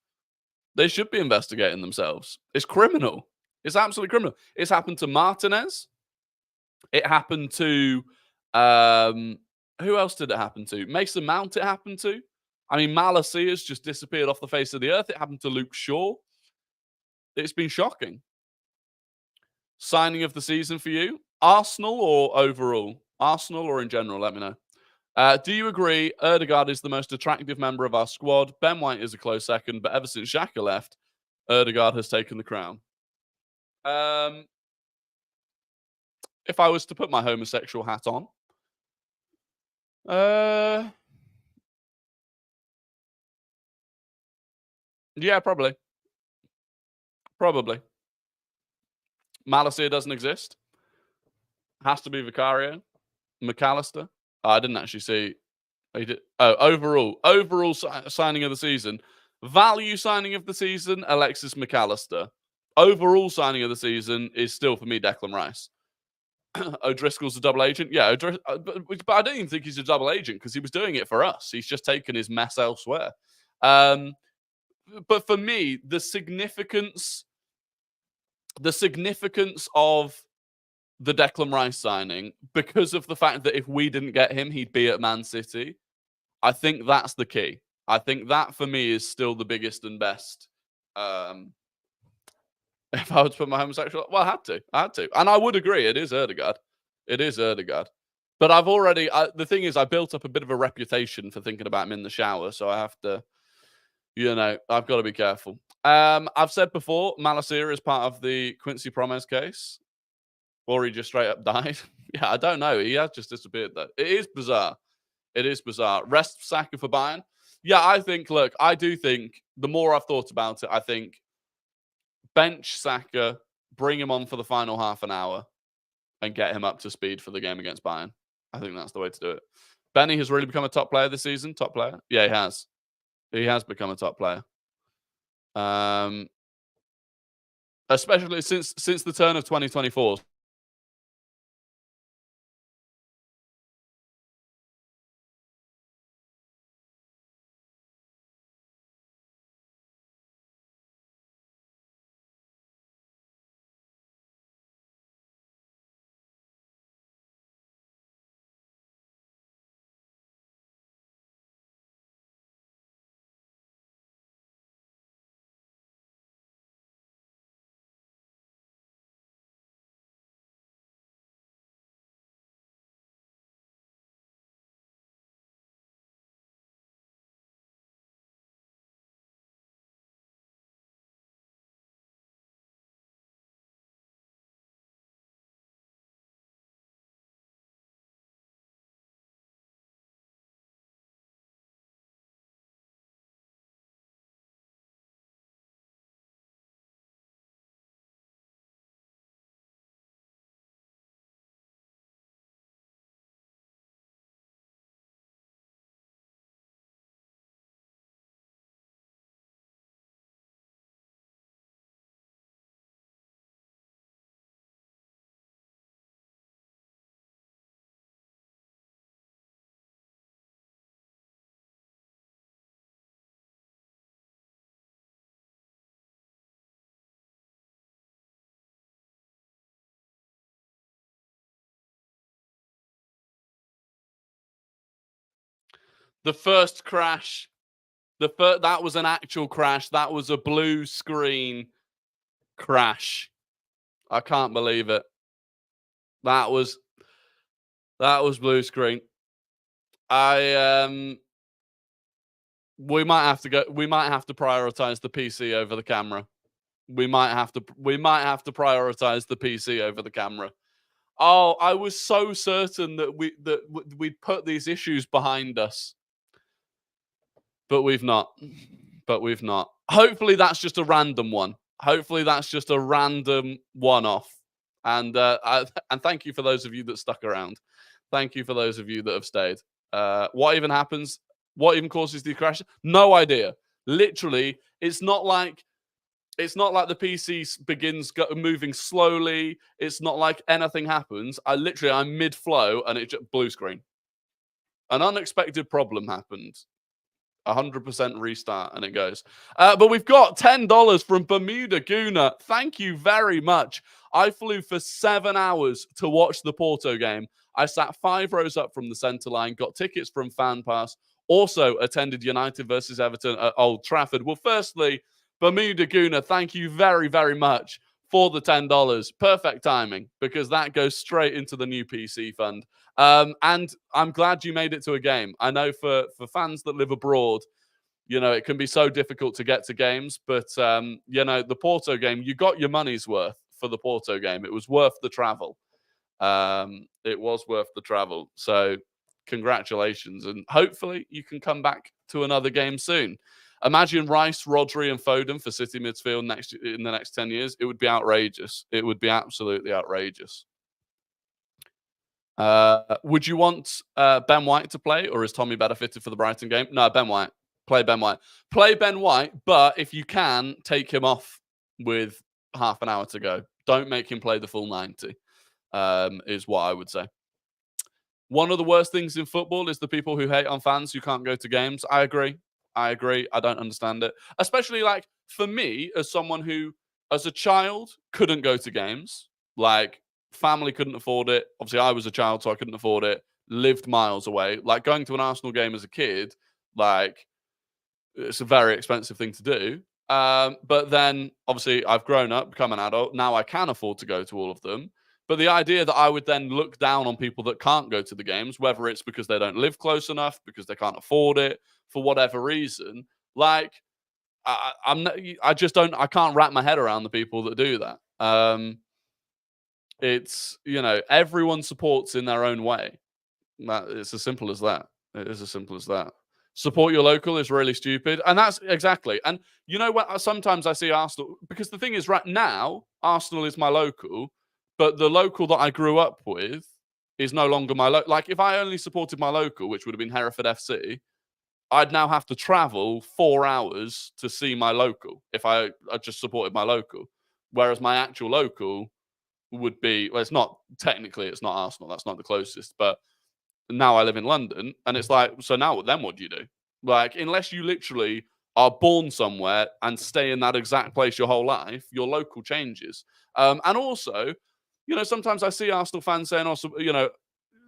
They should be investigating themselves. It's criminal. It's absolutely criminal. It's happened to Martinez. It happened to who else did it happen to? Mason Mount it happened to. I mean, Malasia's just disappeared off the face of the earth. It happened to Luke Shaw. It's been shocking. Signing of the season for you? Arsenal or overall? Arsenal or in general? Let me know. Do you agree Ødegaard is the most attractive member of our squad? Ben White is a close second, but ever since Xhaka left, Ødegaard has taken the crown. If I was to put my homosexual hat on, yeah, probably. Malacia doesn't exist. Has to be Vicario. McAllister. I didn't actually see. He did. Oh, overall signing of the season. Value signing of the season, Alexis McAllister. Overall signing of the season is still, for me, Declan Rice. O'Driscoll's a double agent. Yeah, but I don't even think he's a double agent because he was doing it for us. He's just taken his mess elsewhere. But for me, the significance of the Declan Rice signing, because of the fact that if we didn't get him, he'd be at Man City. I think that's the key. I think that for me is still the biggest and best. If I was to put my homosexual, well, I had to. And I would agree, it is Ødegaard. But I've already, the thing is, I built up a bit of a reputation for thinking about him in the shower. So I have to, I've got to be careful. I've said before, Malacia is part of the Quincy Promes case. Or he just straight up died. Yeah, I don't know. He has just disappeared, though. It is bizarre. Rest Saka for Bayern. Yeah, I do think, the more I've thought about it, I think bench Saka, bring him on for the final half an hour, and get him up to speed for the game against Bayern. I think that's the way to do it. Benny has really become a top player this season. Top player? Yeah, he has. He has become a top player. Especially since the turn of 2024. The first crash. That was an actual crash. That was a blue screen crash. I can't believe it. That was blue screen. We might have to prioritize the PC over the camera. We might have to prioritize the PC over the camera. Oh, I was so certain that we'd put these issues behind us. But we've not. Hopefully that's just a random one. Hopefully that's just a random one-off. And and thank you for those of you that stuck around. Thank you for those of you that have stayed. What even happens? What even causes the crash? No idea. Literally, it's not like the PC begins moving slowly. It's not like anything happens. I'm mid-flow and it just blue screen. An unexpected problem happened. 100% restart and it goes. But we've got $10 from Bermuda Guna. Thank you very much. I flew for 7 hours to watch the Porto game. I sat 5 rows up from the centre line, got tickets from Fan Pass, also attended United versus Everton at Old Trafford. Well, firstly, Bermuda Guna, thank you very, very much for the $10. Perfect timing, because that goes straight into the new PC fund. And I'm glad you made it to a game. I know for fans that live abroad, it can be so difficult to get to games. But, the Porto game, you got your money's worth for the Porto game. It was worth the travel. It was worth the travel. So congratulations. And hopefully you can come back to another game soon. Imagine Rice, Rodri, and Foden for City midfield in the next 10 years. It would be outrageous. It would be absolutely outrageous. Would you want Ben White to play, or is Tommy better fitted for the Brighton game? No, Ben White. Play Ben White. Play Ben White, but if you can, take him off with half an hour to go. Don't make him play the full 90, is what I would say. One of the worst things in football is the people who hate on fans who can't go to games. I agree. I don't understand it. Especially, for me, as someone who, as a child, couldn't go to games. Family couldn't afford it. Obviously, I was a child, so I couldn't afford it. Lived miles away. Going to an Arsenal game as a kid, it's a very expensive thing to do. But then, obviously, I've grown up, become an adult. Now I can afford to go to all of them. But the idea that I would then look down on people that can't go to the games, whether it's because they don't live close enough, because they can't afford it, for whatever reason, I can't wrap my head around the people that do that. It's, everyone supports in their own way. It's as simple as that. It is as simple as that. Support your local is really stupid. And that's exactly. And you know what? Sometimes I see Arsenal, because the thing is, right now, Arsenal is my local, but the local that I grew up with is no longer my local. If I only supported my local, which would have been Hereford FC, I'd now have to travel 4 hours to see my local if I just supported my local. Whereas my actual local would be, well, it's not Arsenal. That's not the closest. But now I live in London, and it's so now then what do you do? Unless you literally are born somewhere and stay in that exact place your whole life, your local changes. And also, sometimes I see Arsenal fans saying also,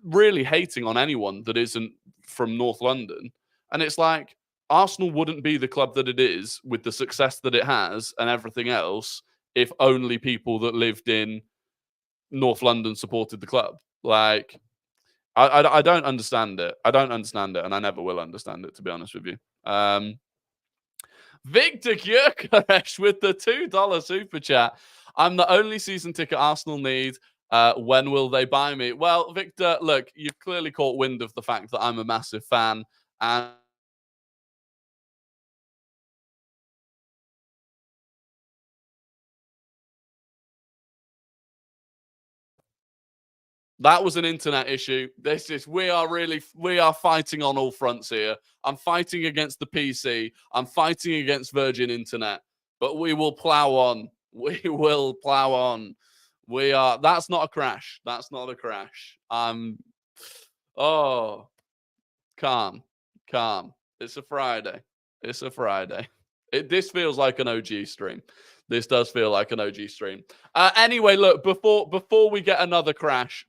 really hating on anyone that isn't from North London. And it's Arsenal wouldn't be the club that it is with the success that it has and everything else if only people that lived in North London supported the club. I don't understand it. I don't understand it, and I never will understand it, to be honest with you. Victor Gyökeres with the $2 super chat. I'm the only season ticket Arsenal need. When will they buy me? Well, Victor, look, you've clearly caught wind of the fact that I'm a massive fan, and that was an internet issue. We are fighting on all fronts here. I'm fighting against the PC. I'm fighting against Virgin Internet, but we will plow on. We will plow on. That's not a crash. That's not a crash. Calm. It's a Friday. This feels like an OG stream. This does feel like an OG stream. Anyway, look, before we get another crash,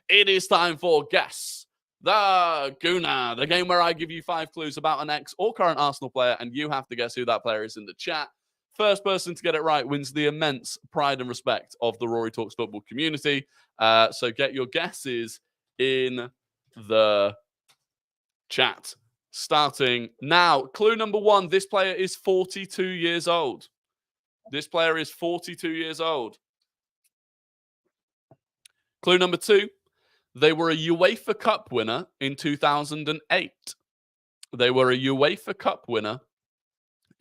it is time for Guess The Guna, the game where I give you 5 clues about an ex or current Arsenal player, and you have to guess who that player is in the chat. First person to get it right wins the immense pride and respect of the Rory Talks Football community. So get your guesses in the chat. Starting now. Clue number 1, this player is 42 years old. This player is 42 years old. Clue number 2, they were a UEFA Cup winner in 2008. They were a UEFA Cup winner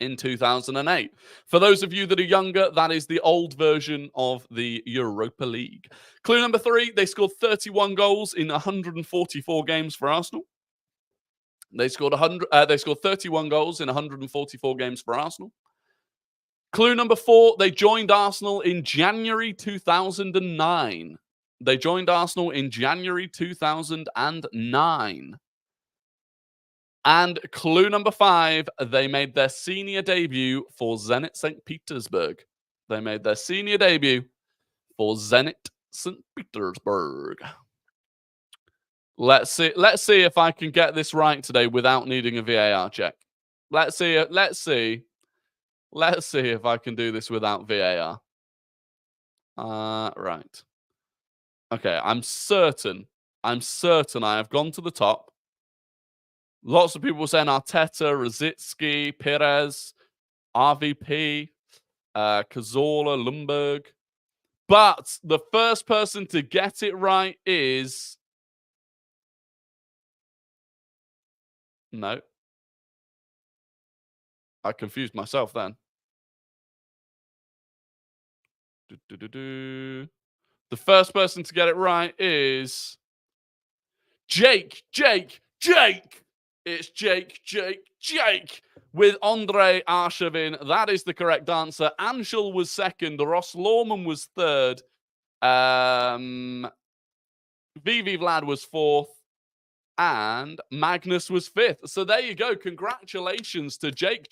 in 2008. For those of you that are younger, that is the old version of the Europa League. Clue number 3, they scored 31 goals in 144 games for Arsenal. They scored 31 goals in 144 games for Arsenal. Clue number 4, they joined Arsenal in January 2009. They joined Arsenal in January 2009. And clue number 5, they made their senior debut for Zenit St. Petersburg. They made their senior debut for Zenit St. Petersburg. Let's see if I can get this right today without needing a VAR check. Let's see if I can do this without VAR. Right. Okay, I'm certain I have gone to the top. Lots of people saying Arteta, Rosicki, Perez, RVP, Cazorla, Lundberg. But the first person to get it right is... No. I confused myself then. The first person to get it right is... Jake! It's Jake with Andre Arshavin. That is the correct answer. Anshul was second. Ross Lorman was third. VV Vlad was fourth. And Magnus was fifth. So there you go. Congratulations to Jake,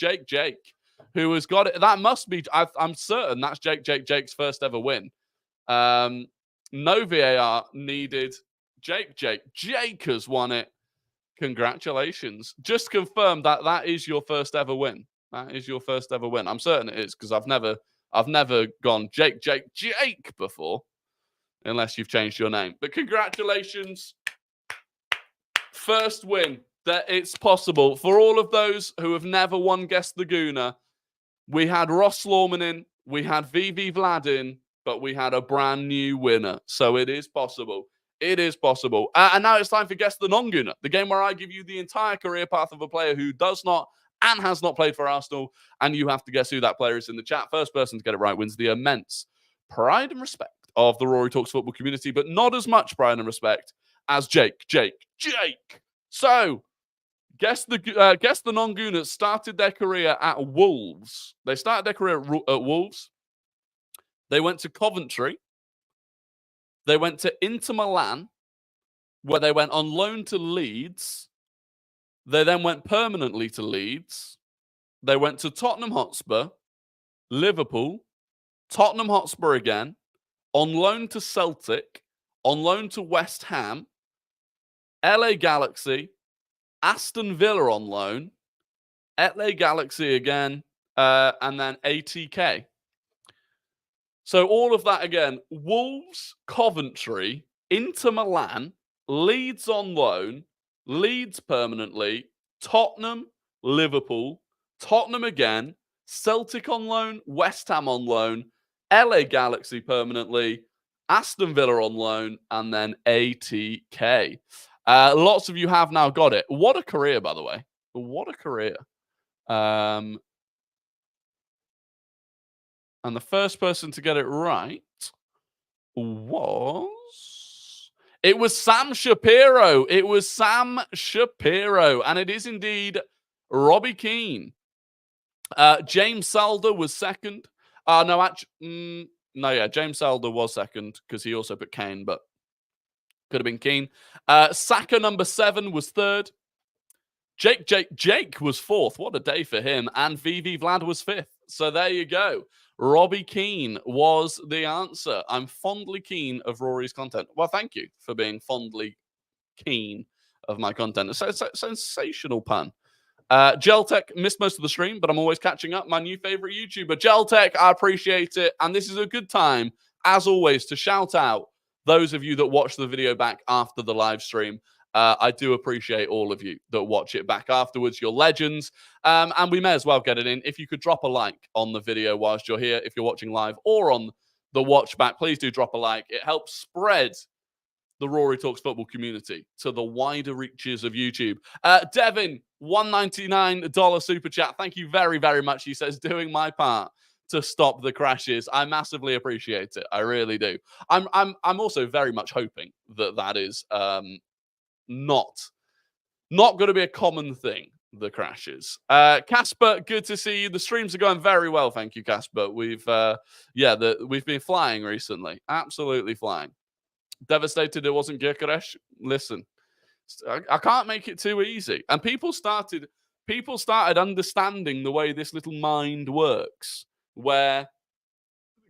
who has got it. That must be, I'm certain that's Jake's first ever win. No VAR needed. Jake has won it. Congratulations. Just confirm that is your first ever win. That is your first ever win. I'm certain it is, because I've never gone Jake before, unless you've changed your name. But congratulations. First win. That it's possible. For all of those who have never won Guess the Gooner, we had Ross Lorman in, we had VV Vlad in, but we had a brand new winner. So it is possible. It is possible. And now it's time for Guess the Non-Gooner, the game where I give you the entire career path of a player who does not and has not played for Arsenal, and you have to guess who that player is in the chat. First person to get it right wins the immense pride and respect of the Rory Talks Football community, but not as much pride and respect as Jake. So, guess the Non-Gooners started their career at Wolves. They started their career at Wolves. They went to Coventry. They went to Inter Milan, where they went on loan to Leeds. They then went permanently to Leeds. They went to Tottenham Hotspur, Liverpool, Tottenham Hotspur again, on loan to Celtic, on loan to West Ham, LA Galaxy, Aston Villa on loan, LA Galaxy again, and then ATK. So all of that again, Wolves, Coventry, Inter Milan, Leeds on loan, Leeds permanently, Tottenham, Liverpool, Tottenham again, Celtic on loan, West Ham on loan, LA Galaxy permanently, Aston Villa on loan, and then ATK. Lots of you have now got it. What a career, by the way. What a career. And the first person to get it right was... It was Sam Shapiro. It was Sam Shapiro. And it is indeed Robbie Keane. James Salder was second. James Salder was second because he also put Kane, but could have been Keane. Saka number 7 was third. Jake was fourth. What a day for him. And VV Vlad was fifth. So there you go. Robbie Keane was the answer. I'm fondly keen of Rory's content. Well, thank you for being fondly keen of my content. Sensational pun. Geltech missed most of the stream, but I'm always catching up. My new favorite YouTuber, Geltech. I appreciate it. And this is a good time, as always, to shout out those of you that watch the video back after the live stream. I do appreciate all of you that watch it back afterwards. You're legends. And we may as well get it in. If you could drop a like on the video whilst you're here, if you're watching live or on the watch back, please do drop a like. It helps spread the Rory Talks Football community to the wider reaches of YouTube. Devin, $1.99 super chat. Thank you very, very much. He says, doing my part to stop the crashes. I massively appreciate it. I really do. I'm also very much hoping that is not going to be a common thing, the crashes. Casper, good to see you. The streams are going very well. Thank you, Casper. We've been flying recently. Absolutely flying. Devastated it wasn't Gyökeres. Listen, I can't make it too easy. And people started understanding the way this little mind works, where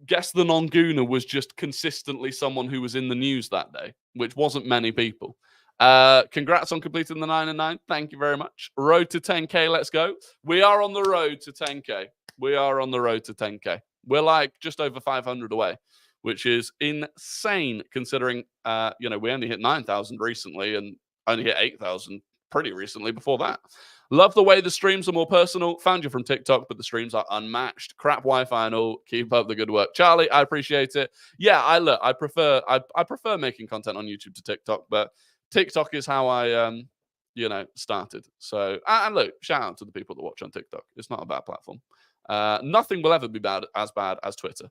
guess the non-gooner was just consistently someone who was in the news that day, which wasn't many people. Congrats on completing the 9 and 9. Thank you very much. Road to 10K. Let's go. We are on the road to 10K. We are on the road to 10K. We're like just over 500 away, which is insane considering, we only hit 9,000 recently and only hit 8,000 pretty recently before that. Love the way the streams are more personal. Found you from TikTok, but the streams are unmatched. Crap Wi-Fi and all. Keep up the good work. Charlie, I appreciate it. Yeah, I prefer making content on YouTube to TikTok, but TikTok is how I, started. So, and look, shout out to the people that watch on TikTok. It's not a bad platform. Nothing will ever be bad as Twitter.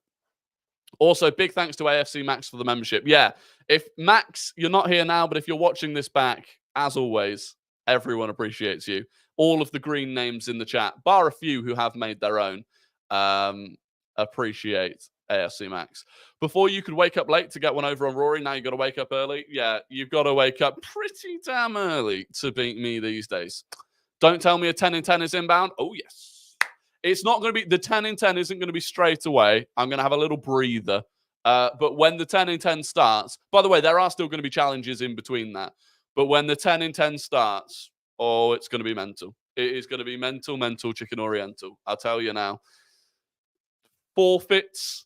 Also, big thanks to AFC Max for the membership. Yeah, if Max, you're not here now, but if you're watching this back, as always, everyone appreciates you. All of the green names in the chat, bar a few who have made their own, appreciate AFC Max. Before you could wake up late to get one over on Rory, now you've got to wake up early. Yeah, you've got to wake up pretty damn early to beat me these days. Don't tell me a 10 and 10 is inbound. Oh, yes. It's not going to be, the 10 and 10 isn't going to be straight away. I'm going to have a little breather. But when the 10 and 10 starts, by the way, there are still going to be challenges in between that. But when the 10 and 10 starts, oh, it's going to be mental. It is going to be mental, chicken oriental. I'll tell you now. Forfeits.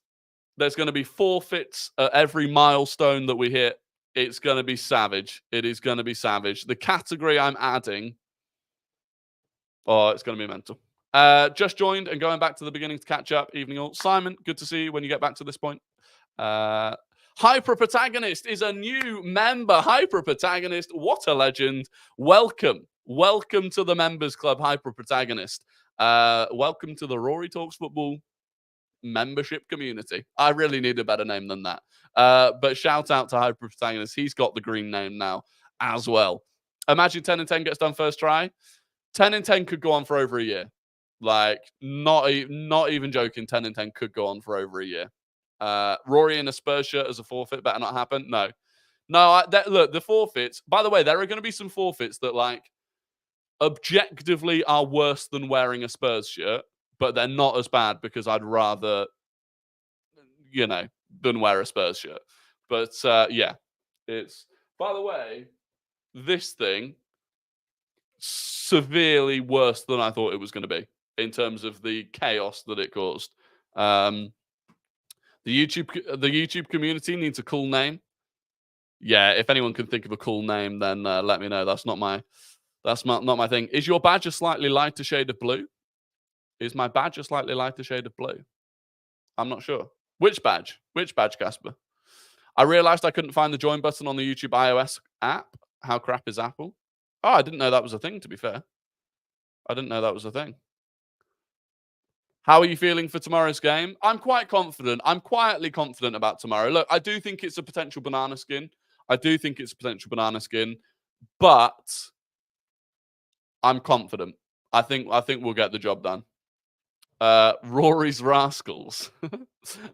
There's going to be forfeits at every milestone that we hit. It's going to be savage. It is going to be savage. The category I'm adding, oh, it's going to be mental. Just joined and going back to the beginning to catch up. Evening all. Simon, good to see you when you get back to this point. Hyper Protagonist is a new member. Hyper Protagonist, what a legend. Welcome to the members club, Hyper Protagonist. Welcome to the Rory Talks Football membership community. I really need a better name than that. But shout out to Hyper Protagonist. He's got the green name now as well. Imagine 10 and 10 gets done first try. 10 and 10 could go on for over a year. Like, not even joking, 10 and 10 could go on for over a year. Rory in a Spurs shirt as a forfeit, better not happen. No. Look, the forfeits, by the way, there are going to be some forfeits that, like, objectively are worse than wearing a Spurs shirt, but they're not as bad because I'd rather, than wear a Spurs shirt. But, yeah, it's, by the way, this thing, severely worse than I thought it was going to be in terms of the chaos that it caused. The YouTube community needs a cool name. Yeah, if anyone can think of a cool name, then let me know. That's not my thing. Is your badge a slightly lighter shade of blue? Is my badge a slightly lighter shade of blue? I'm not sure. Which badge? Which badge, Casper? I realized I couldn't find the join button on the YouTube iOS app. How crap is Apple? Oh, I didn't know that was a thing, to be fair. I didn't know that was a thing. How are you feeling for tomorrow's game? I'm quite confident. I'm quietly confident about tomorrow. Look, I do think it's a potential banana skin. But I'm confident. I think we'll get the job done. Rory's Rascals.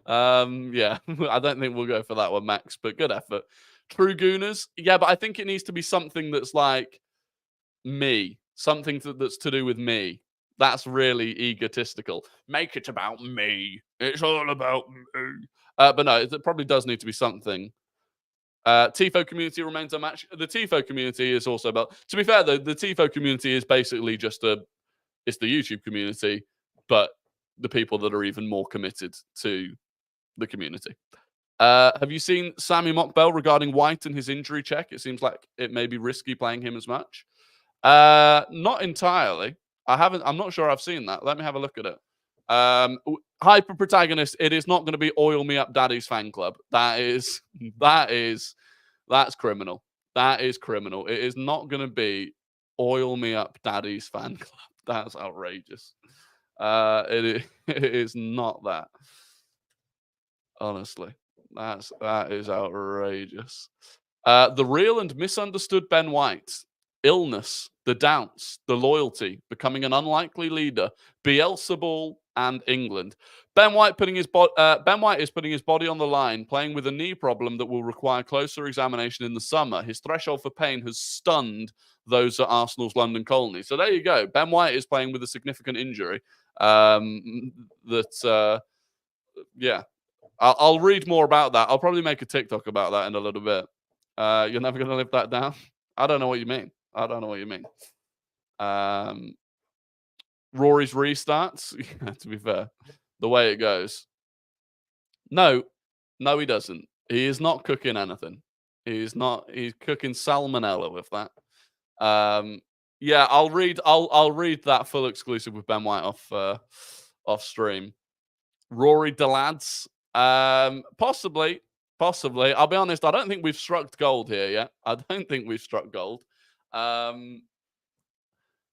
Yeah, I don't think we'll go for that one, Max, but good effort. True Gooners. Yeah, but I think it needs to be something that's like me. Something that's to do with me. That's really egotistical. Make it about me. It's all about me. But no, it probably does need to be something Tifo community remains unmatched. The Tifo community is also about. To be fair, though, the Tifo community is basically just it's the YouTube community, but the people that are even more committed to the community. Have you seen Sammy Mockbell regarding White and his injury check? It seems like it may be risky playing him as much. Not entirely. I'm not sure I've seen that. Let me have a look at it. Hyper protagonist. It is not going to be Oil Me Up Daddy's fan club. That's criminal. That is criminal. It is not going to be Oil Me Up Daddy's fan club. That's outrageous. It is not that. Honestly, that is outrageous. The real and misunderstood Ben White. Illness, the doubts, the loyalty, becoming an unlikely leader, Beelzebul and England. Ben White is putting his body on the line, playing with a knee problem that will require closer examination in the summer. His threshold for pain has stunned those at Arsenal's London colony. So there you go. Ben White is playing with a significant injury. Yeah. I'll read more about that. I'll probably make a TikTok about that in a little bit. You're never going to live that down? I don't know what you mean. Rory's restarts. Yeah, to be fair, the way it goes. No, he doesn't. He is not cooking anything. He's cooking salmonella with that. Yeah, I'll read that full exclusive with Ben White off stream. Rory Delads. Possibly. I'll be honest, I don't think we've struck gold here yet.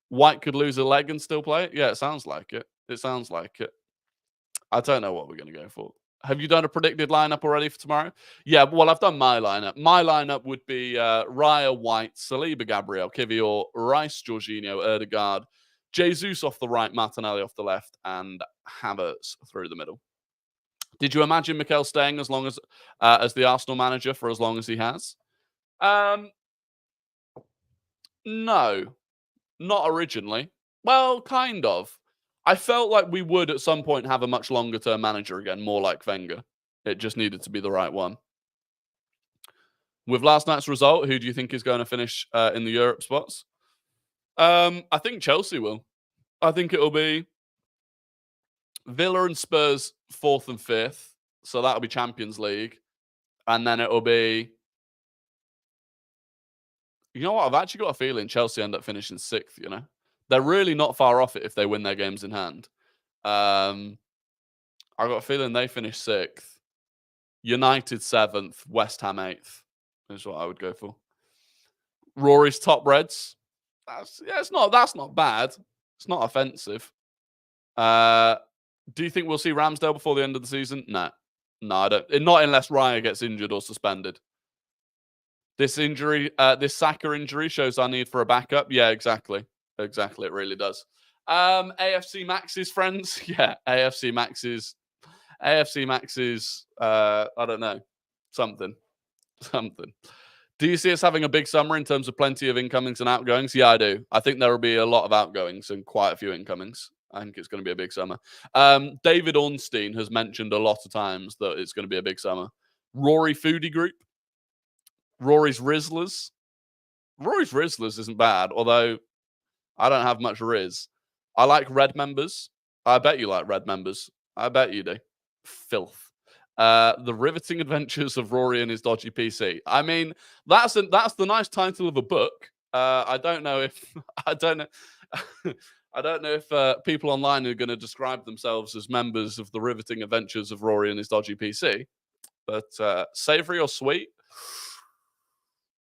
White could lose a leg and still play it? Yeah, it sounds like it. I don't know what we're going to go for. Have you done a predicted lineup already for tomorrow? Yeah, well, I've done my lineup. My lineup would be Raya, White, Saliba, Gabriel, Kivior, Rice, Jorginho, Erdegaard, Jesus off the right, Martinelli off the left, and Havertz through the middle. Did you imagine Mikel staying as long as the Arsenal manager for as long as he has? No, not originally. Well, kind of. I felt like we would at some point have a much longer term manager again, more like Wenger. It just needed to be the right one. With last night's result, who do you think is going to finish in the Europe spots? I think Chelsea will. I think it'll be Villa and Spurs 4th and 5th. So that'll be Champions League. And then it'll be... You know what? I've actually got a feeling Chelsea end up finishing 6th, you know? They're really not far off it if they win their games in hand. I got a feeling they finish 6th. United 7th. West Ham 8th is what I would go for. Rory's top Reds. That's not bad. It's not offensive. Do you think we'll see Ramsdale before the end of the season? No, I don't. Not unless Raya gets injured or suspended. This injury, this SAKA injury, shows our need for a backup. Yeah, exactly. It really does. AFC Max's friends. Yeah, AFC Max's. I don't know. Something. Do you see us having a big summer in terms of plenty of incomings and outgoings? Yeah, I do. I think there will be a lot of outgoings and quite a few incomings. I think it's going to be a big summer. David Ornstein has mentioned a lot of times that it's going to be a big summer. Rory Foodie Group. Rory's Rizzlers. Rory's Rizzlers isn't bad, although I don't have much Riz. I like Red Members. I bet you like Red Members. I bet you do. Filth. The Riveting Adventures of Rory and His Dodgy PC. I mean, that's the nice title of a book. I don't know if people online are going to describe themselves as members of the Riveting Adventures of Rory and His Dodgy PC. But savory or sweet?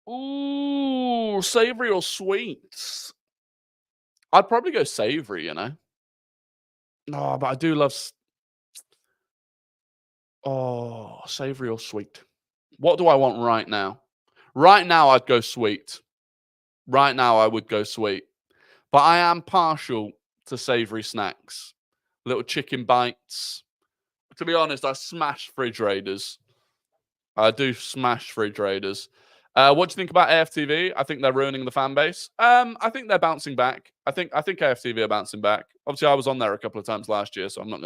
Ooh, savory or sweet? I'd probably go savory, you know. No, but I do love... Oh, savory or sweet? What do I want right now? Right now, I'd go sweet. Right now, I would go sweet. But I am partial to savory snacks. Little chicken bites. To be honest, I smash fridge raiders. I do smash fridge raiders. What do you think about AFTV? I think they're ruining the fan base. I think they're bouncing back. I think AFTV are bouncing back. Obviously, I was on there a couple of times last year, so I'm not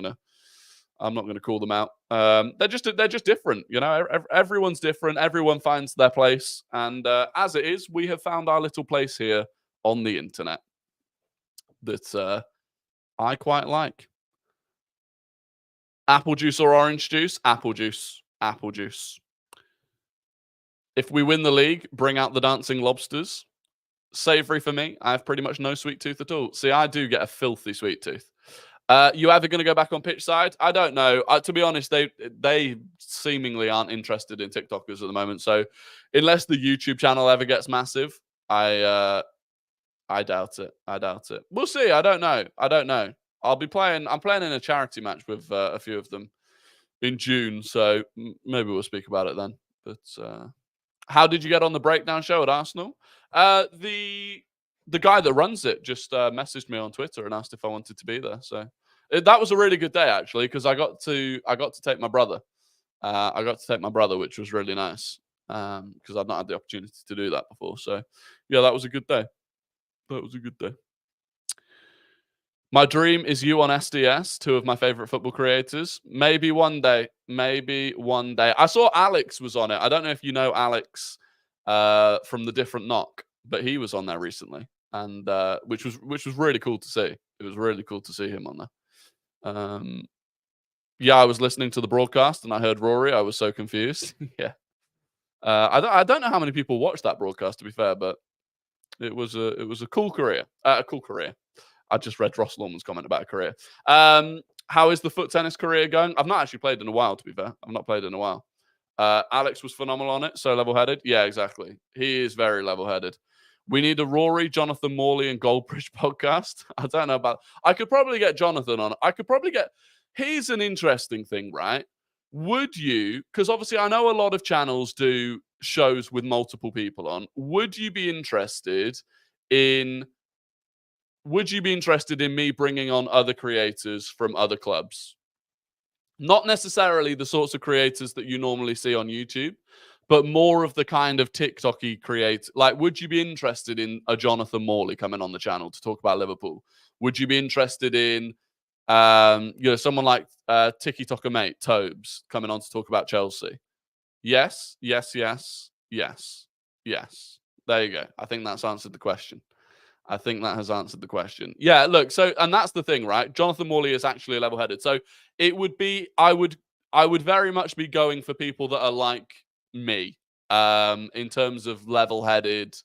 I'm not going to call them out. They're just different. You know, everyone's different. Everyone finds their place. And as it is, we have found our little place here on the internet that I quite like. Apple juice or orange juice? Apple juice. Apple juice. If we win the league, bring out the dancing lobsters. Savory for me. I have pretty much no sweet tooth at all. See, I do get a filthy sweet tooth. You ever going to go back on pitch side? I don't know. To be honest, they seemingly aren't interested in TikTokers at the moment. So unless the YouTube channel ever gets massive, I doubt it. I doubt it. We'll see. I don't know. I'm playing in a charity match with a few of them in June. So maybe we'll speak about it then. But how did you get on the breakdown show at Arsenal? The guy that runs it just messaged me on Twitter and asked if I wanted to be there. So that was a really good day actually, because I got to take my brother. Which was really nice because I'd not had the opportunity to do that before. So yeah, that was a good day. My dream is you on SDS, two of my favorite football creators. Maybe one day. I saw Alex was on it. I don't know if you know Alex from the Different Knock, but he was on there recently, and which was really cool to see. It was really cool to see him on there. Yeah, I was listening to the broadcast and I heard Rory. I was so confused. Yeah, I don't know how many people watched that broadcast, to be fair, but it was a cool career. I just read Ross Lawman's comment about a career. How is the foot tennis career going? I've not actually played in a while, to be fair. I've not played in a while. Alex was phenomenal on it. So level-headed. Yeah, exactly. He is very level-headed. We need a Rory, Jonathan Morley, and Goldbridge podcast. I don't know about... I could probably get Jonathan on. I could probably get... Here's an interesting thing, right? Would you... Because obviously I know a lot of channels do shows with multiple people on. Would you be interested in me bringing on other creators from other clubs? Not necessarily the sorts of creators that you normally see on YouTube, but more of the kind of TikTok-y creators. Like, would you be interested in a Jonathan Morley coming on the channel to talk about Liverpool? Would you be interested in, someone like Tiki Toka Mate, Tobes, coming on to talk about Chelsea? Yes. There you go. I think that's answered the question. Yeah, look, so, and that's the thing, right? Jonathan Morley is actually level-headed. So it would be, I would very much be going for people that are like me, in terms of level-headed,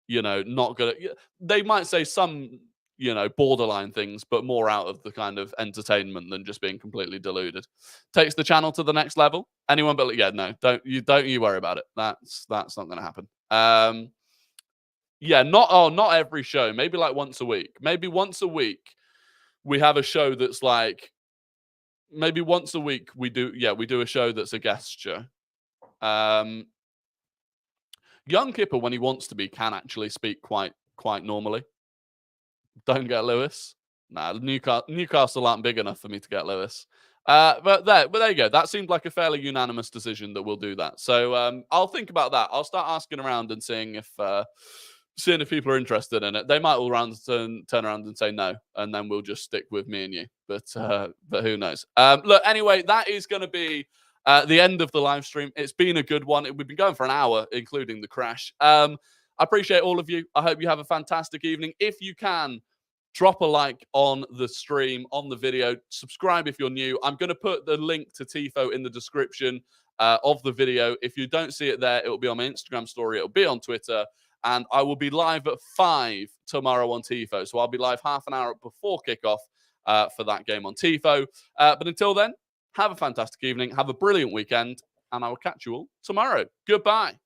not good at, they might say some, borderline things, but more out of the kind of entertainment than just being completely deluded. Takes the channel to the next level. Anyone but, yeah, no, don't you worry about it. That's not going to happen. Yeah, not every show. Maybe like once a week. Maybe once a week we have a show that's like, maybe once a week we do a show that's a guest show. Young Kipper, when he wants to be, can actually speak quite normally. Don't get Lewis. Nah, Newcastle aren't big enough for me to get Lewis. But there you go. That seemed like a fairly unanimous decision that we'll do that. So I'll think about that. I'll start asking around and seeing if people are interested in it. They might all turn around and say no, and then we'll just stick with me and you. But who knows? Look, anyway, that is going to be the end of the live stream. It's been a good one. We've been going for an hour, including the crash. I appreciate all of you. I hope you have a fantastic evening. If you can, drop a like on the stream, on the video. Subscribe if you're new. I'm going to put the link to Tifo in the description of the video. If you don't see it there, it will be on my Instagram story. It will be on Twitter. And I will be live at 5 tomorrow on Tifo. So I'll be live half an hour before kickoff for that game on Tifo. But until then, have a fantastic evening. Have a brilliant weekend. And I will catch you all tomorrow. Goodbye.